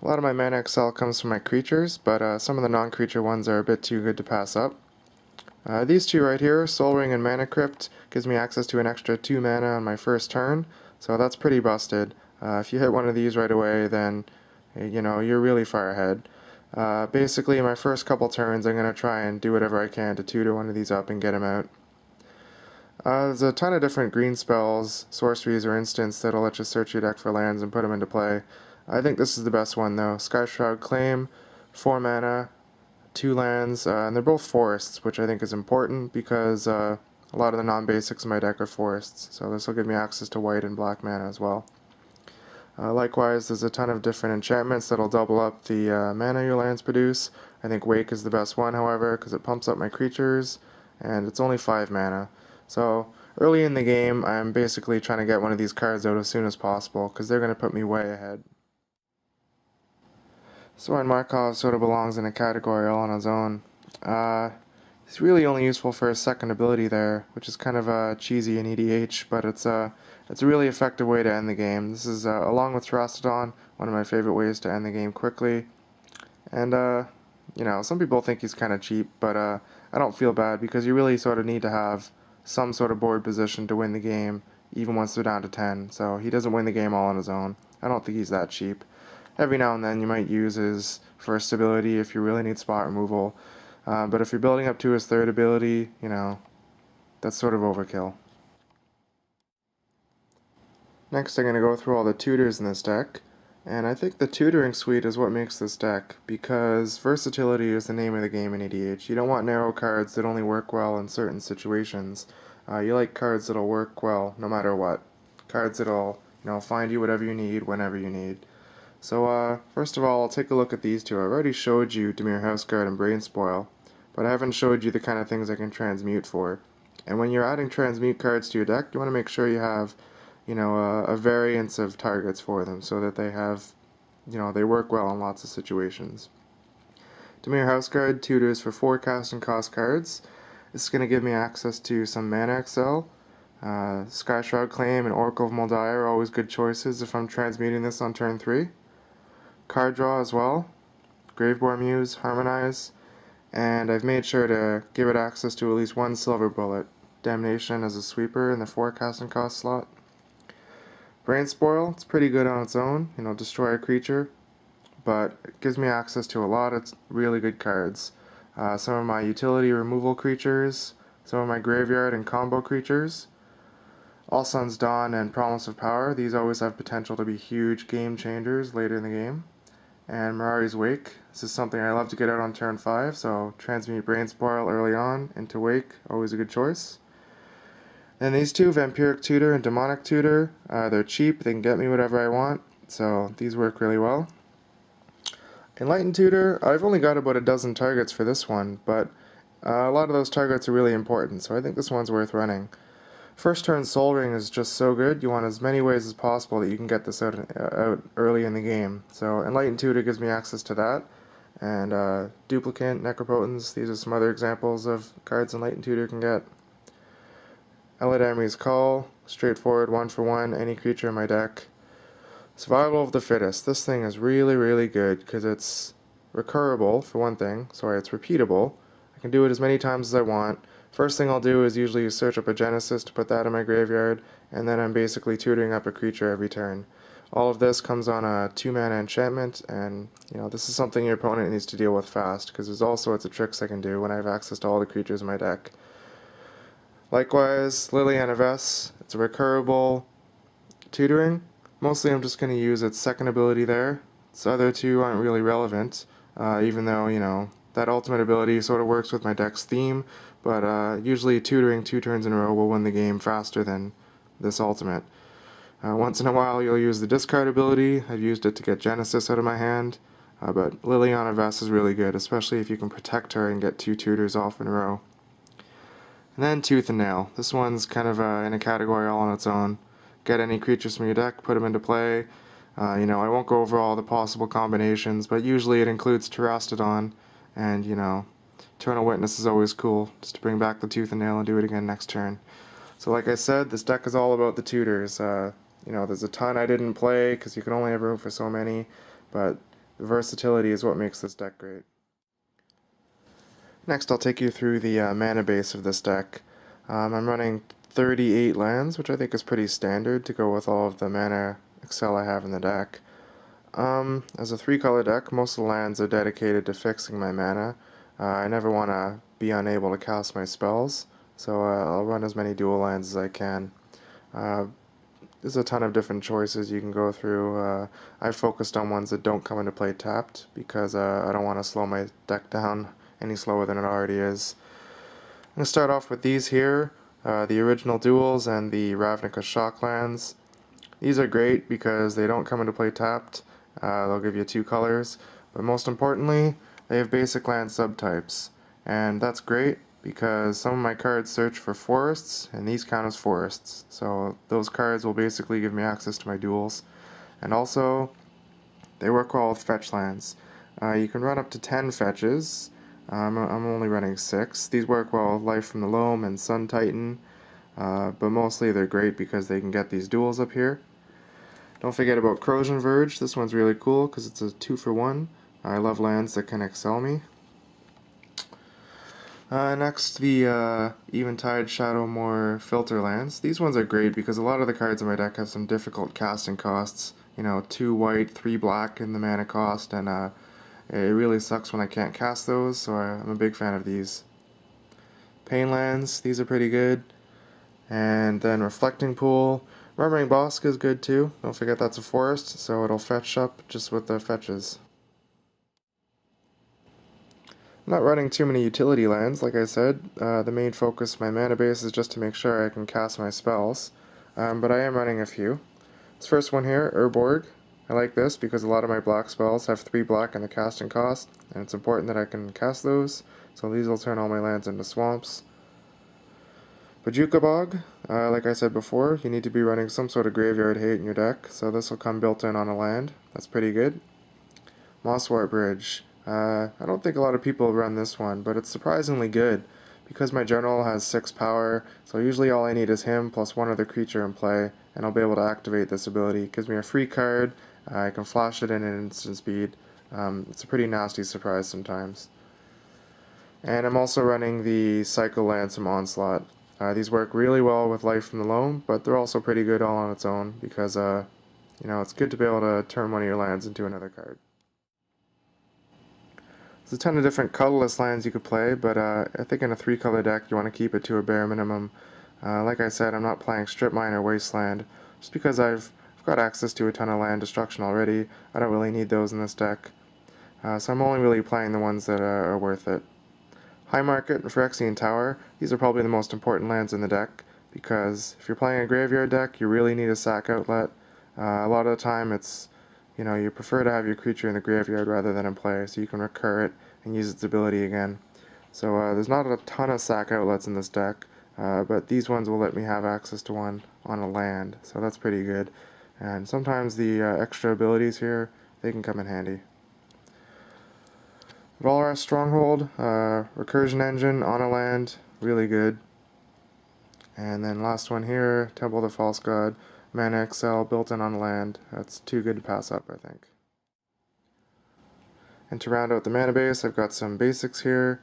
A lot of my mana excel comes from my creatures, but some of the non-creature ones are a bit too good to pass up. These two right here, Soul Ring and Mana Crypt, gives me access to an extra 2 mana on my first turn, so that's pretty busted. If you hit one of these right away, then you're really far ahead. Basically, my first couple turns, I'm going to try and do whatever I can to tutor one of these up and get him out. There's a ton of different green spells, sorceries, or instants that'll let you search your deck for lands and put them into play. I think this is the best one though. Skyshroud Claim, 4 mana, 2 lands, and they're both forests, which I think is important because a lot of the non-basics in my deck are forests, so this will give me access to white and black mana as well. Likewise, there's a ton of different enchantments that'll double up the mana your lands produce. I think Wake is the best one, however, because it pumps up my creatures, and it's only 5 mana. So early in the game, I'm basically trying to get one of these cards out as soon as possible, because they're going to put me way ahead. Sorin Markov sort of belongs in a category all on his own. He's really only useful for his second ability there, which is kind of cheesy in EDH, but it's a really effective way to end the game. This is, along with Terastodon, one of my favorite ways to end the game quickly. And, some people think he's kind of cheap, but I don't feel bad because you really sort of need to have some sort of board position to win the game, even once they're down to 10. So he doesn't win the game all on his own. I don't think he's that cheap. Every now and then you might use his first ability if you really need spot removal, but if you're building up to his third ability, that's sort of overkill. Next I'm going to go through all the tutors in this deck, and I think the tutoring suite is what makes this deck, because versatility is the name of the game in EDH. You don't want narrow cards that only work well in certain situations. You like cards that'll work well no matter what. Cards that'll, find you whatever you need whenever you need. So, first of all, I'll take a look at these two. I've already showed you Dimir Houseguard and Brainspoil, but I haven't showed you the kind of things I can transmute for. And when you're adding transmute cards to your deck, you want to make sure you have, a variance of targets for them so that they have, they work well in lots of situations. Dimir Houseguard tutors for 4 casting cost cards. This is going to give me access to some mana excel. Skyshroud Claim and Oracle of Mul Daya are always good choices if I'm transmuting this on turn 3. Card draw as well, Graveborn Muse, Harmonize, and I've made sure to give it access to at least 1 silver bullet, Damnation as a sweeper in the 4 casting cost slot. Brainspoil, it's pretty good on its own, destroy a creature, but it gives me access to a lot of really good cards. Some of my utility removal creatures, some of my graveyard and combo creatures. All Sun's Dawn and Promise of Power, these always have potential to be huge game changers later in the game. And Mirari's Wake, this is something I love to get out on turn 5, so transmute Brainspoil early on into Wake, always a good choice. And these two, Vampiric Tutor and Demonic Tutor, they're cheap, they can get me whatever I want, so these work really well. Enlightened Tutor, I've only got about a dozen targets for this one, but a lot of those targets are really important, so I think this one's worth running. First turn Soul Ring is just so good, you want as many ways as possible that you can get this out early in the game. So Enlightened Tutor gives me access to that, and Duplicant, Necropotence, these are some other examples of cards Enlightened Tutor can get. Eladamri's Call, straightforward 1-for-1, any creature in my deck. Survival of the Fittest, this thing is really, really good because it's recurable for one thing, it's repeatable. I can do it as many times as I want. First thing I'll do is usually search up a Genesis to put that in my graveyard, and then I'm basically tutoring up a creature every turn. All of this comes on a 2-mana enchantment, and this is something your opponent needs to deal with fast, because there's all sorts of tricks I can do when I have access to all the creatures in my deck. Likewise, Liliana Vess, it's a recurable tutoring. Mostly I'm just going to use its second ability there. Its other two aren't really relevant, even though, that ultimate ability sort of works with my deck's theme, but usually tutoring 2 turns in a row will win the game faster than this ultimate. Once in a while you'll use the discard ability. I've used it to get Genesis out of my hand, but Liliana Vess is really good, especially if you can protect her and get 2 tutors off in a row. And then Tooth and Nail. This one's kind of in a category all on its own. Get any creatures from your deck, put them into play. I won't go over all the possible combinations, but usually it includes Terastodon, and Eternal Witness is always cool, just to bring back the Tooth and Nail and do it again next turn. So like I said, this deck is all about the tutors. There's a ton I didn't play, because you can only have room for so many, but The versatility is what makes this deck great. Next, I'll take you through the mana base of this deck. I'm running 38 lands, which I think is pretty standard to go with all of the mana Excel I have in the deck. As a 3-color deck, most of the lands are dedicated to fixing my mana. I never want to be unable to cast my spells, so I'll run as many dual lands as I can. There's a ton of different choices you can go through. I've focused on ones that don't come into play tapped, because I don't want to slow my deck down any slower than it already is. I'm going to start off with these here, the original duals and the Ravnica Shocklands. These are great because they don't come into play tapped. They'll give you 2 colors, but most importantly, they have basic land subtypes, and that's great because some of my cards search for forests, and these count as forests, so those cards will basically give me access to my duals. And also, they work well with fetch lands. You can run up to 10 fetches. I'm only running 6. These work well with Life from the Loam and Sun Titan, but mostly they're great because they can get these duals up here. Don't forget about Corrosion Verge. This one's really cool because it's a 2-for-1. I love lands that can excel me. Next, the Eventide Shadowmoor Filter lands. These ones are great because a lot of the cards in my deck have some difficult casting costs. 2 white, 3 black in the mana cost, and it really sucks when I can't cast those, so I'm a big fan of these. Pain lands, these are pretty good. And then Reflecting Pool. Murmuring Bosk is good too. Don't forget that's a forest, so it'll fetch up just with the fetches. I'm not running too many utility lands, like I said. The main focus of my mana base is just to make sure I can cast my spells. But I am running a few. This first one here, Urborg. I like this because a lot of my black spells have 3 black in the casting cost, and it's important that I can cast those, so these will turn all my lands into swamps. Bajuka Bog, like I said before, you need to be running some sort of graveyard hate in your deck, so this will come built in on a land. That's pretty good. Mosswart Bridge. I don't think a lot of people run this one, but it's surprisingly good. Because my general has 6 power, so usually all I need is him plus one other creature in play, and I'll be able to activate this ability. It gives me a free card, I can flash it in an instant speed. It's a pretty nasty surprise sometimes. And I'm also running the Cycle lands from Onslaught. These work really well with Life from the Loam, but they're also pretty good all on its own, because it's good to be able to turn one of your lands into another card. There's a ton of different colorless lands you could play, but I think in a 3-color deck you want to keep it to a bare minimum. Like I said, I'm not playing Strip Mine or Wasteland, just because I've got access to a ton of land destruction already. I don't really need those in this deck. So I'm only really playing the ones that are worth it. High Market and Phyrexian Tower, these are probably the most important lands in the deck, because if you're playing a graveyard deck, you really need a sack outlet. A lot of the time it's, you prefer to have your creature in the graveyard rather than in play, so you can recur it and use its ability again. So there's not a ton of sack outlets in this deck, but these ones will let me have access to one on a land, so that's pretty good. And sometimes the extra abilities here, they can come in handy. Valras Stronghold, Recursion Engine on a land, really good. And then last one here, Temple of the False God, Mana Exile built in on land. That's too good to pass up, I think. And to round out the mana base, I've got some basics here.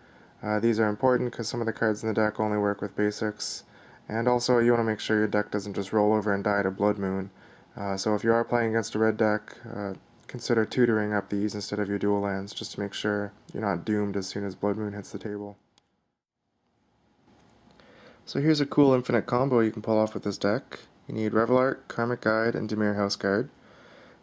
These are important because some of the cards in the deck only work with basics. And also, you want to make sure your deck doesn't just roll over and die to Blood Moon. So if you are playing against a red deck, consider tutoring up these instead of your dual lands, just to make sure you're not doomed as soon as Blood Moon hits the table. So here's a cool infinite combo you can pull off with this deck. You need Reveillark, Karmic Guide, and Dimir Houseguard.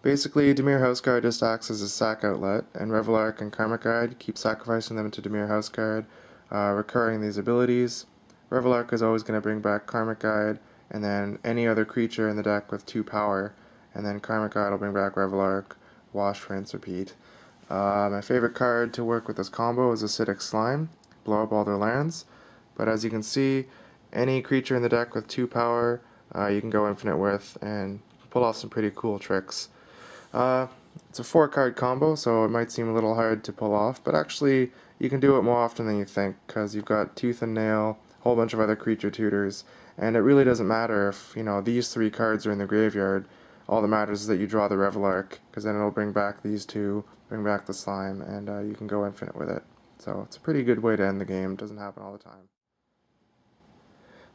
Basically, Dimir Houseguard just acts as a sack outlet, and Reveillark and Karmic Guide keep sacrificing them to Dimir Houseguard, recurring these abilities. Reveillark is always going to bring back Karmic Guide, and then any other creature in the deck with 2 power, and then Karmic Guide will bring back Reveillark, wash, rinse, repeat. My favorite card to work with this combo is Acidic Slime, blow up all their lands, but as you can see, any creature in the deck with 2 power, you can go infinite with, and pull off some pretty cool tricks. It's a 4-card combo, so it might seem a little hard to pull off, but actually you can do it more often than you think, because you've got Tooth and Nail, a whole bunch of other creature tutors, and it really doesn't matter if, these 3 cards are in the graveyard. all that matters is that you draw the Reveillark, because then it'll bring back these two, bring back the slime, and you can go infinite with it. So it's a pretty good way to end the game. It doesn't happen all the time.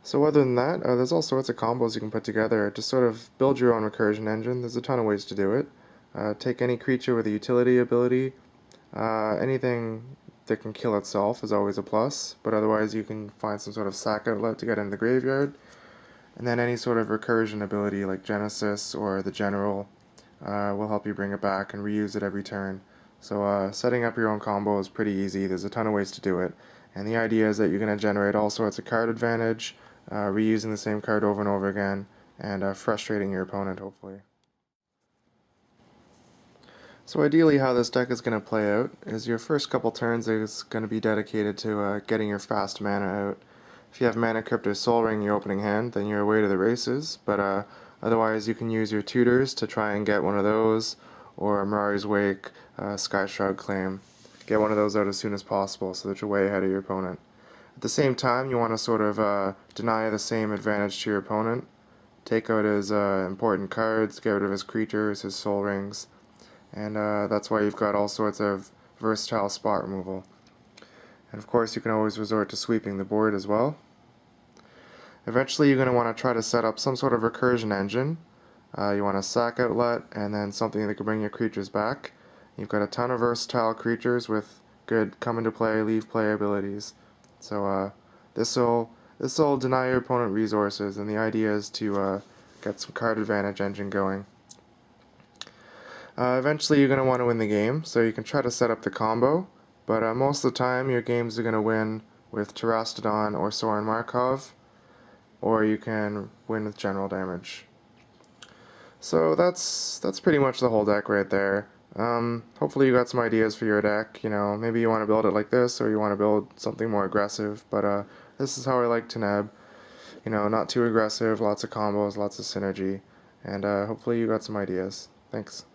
So other than that, there's all sorts of combos you can put together to sort of build your own recursion engine. There's a ton of ways to do it. Take any creature with a utility ability. Anything that can kill itself is always a plus, but otherwise you can find some sort of sack outlet to get into the graveyard. And then any sort of recursion ability like Genesis or the General will help you bring it back and reuse it every turn. So setting up your own combo is pretty easy. There's a ton of ways to do it. And the idea is that you're going to generate all sorts of card advantage, reusing the same card over and over again, and frustrating your opponent, hopefully. So ideally how this deck is going to play out is your first couple turns is going to be dedicated to getting your fast mana out. If you have Mana Crypt or Soul Ring in your opening hand, then you're away to the races, but otherwise you can use your tutors to try and get one of those, or Mirari's Wake, Skyshroud Claim. Get one of those out as soon as possible so that you're way ahead of your opponent. At the same time, you want to sort of deny the same advantage to your opponent. Take out his important cards, get rid of his creatures, his soul rings, and that's why you've got all sorts of versatile spot removal. And of course, you can always resort to sweeping the board as well. Eventually, you're going to want to try to set up some sort of recursion engine. You want a sack outlet, and then something that can bring your creatures back. You've got a ton of versatile creatures with good come into play, leave play abilities. So this'll deny your opponent resources, and the idea is to get some card advantage engine going. Eventually you're going to want to win the game, so you can try to set up the combo, but most of the time your games are going to win with Terastodon or Sorin Markov, or you can win with general damage. So that's pretty much the whole deck right there. Hopefully you got some ideas for your deck. You know, maybe you want to build it like this, or you want to build something more aggressive, but this is how I like Teneb. You know, not too aggressive, lots of combos, lots of synergy, and hopefully you got some ideas. Thanks.